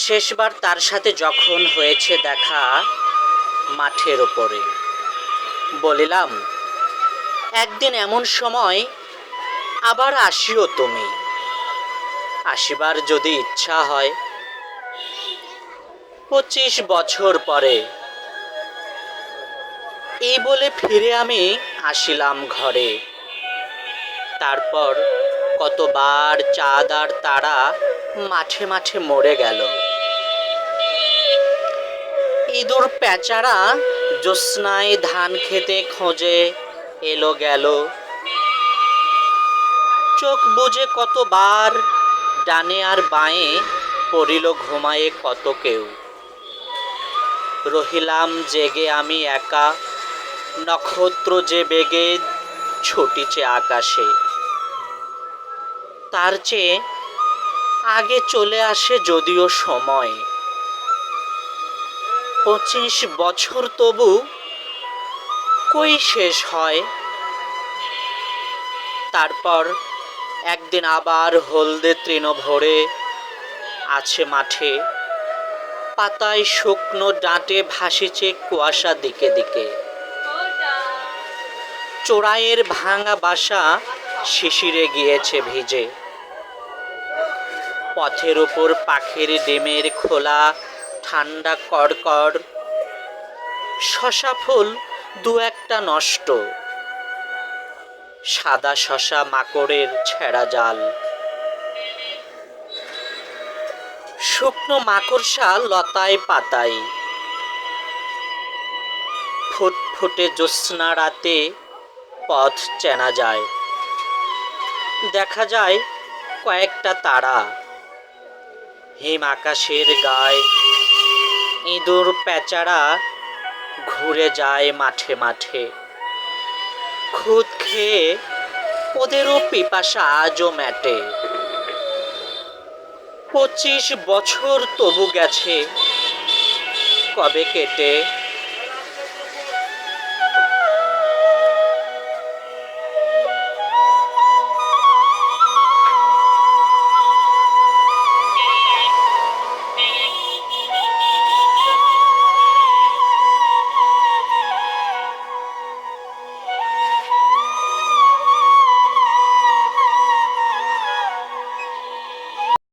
শেষবার তার সাথে যখন হয়েছে দেখা মাঠের ওপরে, বলিলাম, একদিন এমন সময় আবার আসিও তুমি, আসিবার যদি ইচ্ছা হয়। 25 বছর পরে এই বলে ফিরে আমি আসিলাম ঘরে। তারপর কতবার চাঁদ আর তারা মাঠে মাঠে মরে গেল। ইঁদুর পেঁচারা জ্যোৎস্নায় ধান খেতে খোঁজে এলো গেল। চোখ বুজে কতবার ডানে আর বাঁয়ে পড়িল ঘুমায়ে কত কেউ। রহিলাম জেগে আমি একা, নক্ষত্র যে বেগে ছুটিছে আকাশে। তার চেয়ে আগে চলে আসে যদিও সময়। 25 বছর তবু কই শেষ হয়। তারপর একদিন আবার হলদে তৃণ ভরে আছে মাঠে, পাতায় শুকনো ডাঁটে ভাসিছে কুয়াশা দিকে দিকে। চোরাইয়ের ভাঙা বাসা শিশিরে গিয়েছে ভিজে। পথের উপর পাখির ডিমের খোলা ঠান্ডা কড়কড়। শশা ফুল দু একটা নষ্ট, সাদা শশা মাকড়ের ছেঁড়া জাল। শুকনো মাকড়সা লতায় পাতায়, ফুটফুটে জ্যোৎস্না রাতে পথ চেনা যায়। দেখা যায় কয়েকটা তারা হিম আকাশের গায়ে। ইঁদুর পেঁচারা ঘুরে যায় মাঠে মাঠে, খুদ খেয়ে ওদেরও পিপাসা আজও মেটে। 25 বছর তবু গেছে কবে কেটে।